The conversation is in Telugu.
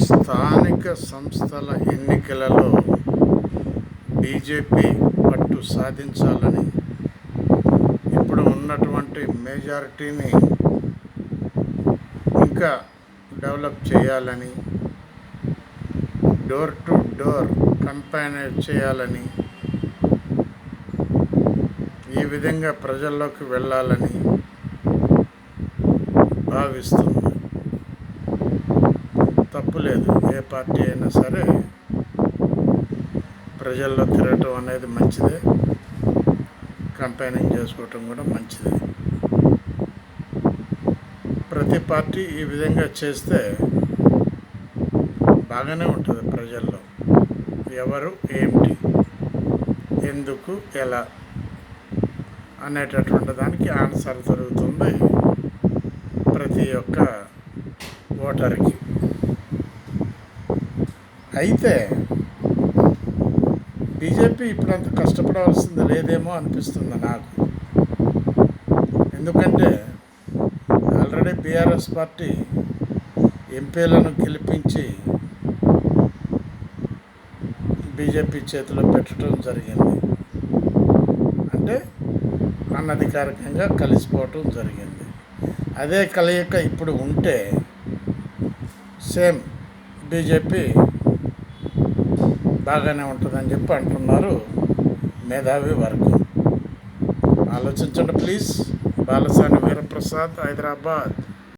స్థానిక సంస్థల ఎన్నికలలో బీజేపీ పట్టు సాధించాలని, ఇప్పుడు ఉన్నటువంటి మెజారిటీని ఇంకా డెవలప్ చేయాలని, డోర్ టు డోర్ కంపెయిన్ చేయాలని, ఈ విధంగా ప్రజల్లోకి వెళ్ళాలని భావిస్తుంది. తప్పులేదు, ఏ పార్టీ అయినా సరే ప్రజల్లో తిరగటం అనేది మంచిదే, కంపెయినింగ్ చేసుకోవటం కూడా మంచిదే. ప్రతి పార్టీ ఈ విధంగా చేస్తే బాగానే ఉంటుంది. ప్రజల్లో ఎవరు ఏమిటి, ఎందుకు, ఎలా అనేటటువంటి దానికి ఆన్సర్ దొరుకుతుంది ప్రతి ఒక్క ఓటర్కి. అయితే బీజేపీ ఇప్పుడంత కష్టపడవలసింది లేదేమో అనిపిస్తుంది నాకు. ఎందుకంటే ఆల్రెడీ బీఆర్ఎస్ పార్టీ ఎంపీలను గెలిపించి బీజేపీ చేతిలో పెట్టడం జరిగింది. అంటే అనధికారికంగా కలిసిపోవటం జరిగింది. అదే కలయిక ఇప్పుడు ఉంటే సేమ్ బీజేపీ బాగానే ఉంటుందని చెప్పి అంటున్నారు మేధావి వర్గం. ఆలోచించండి ప్లీజ్. బాలసాని వీరప్రసాద్, హైదరాబాద్.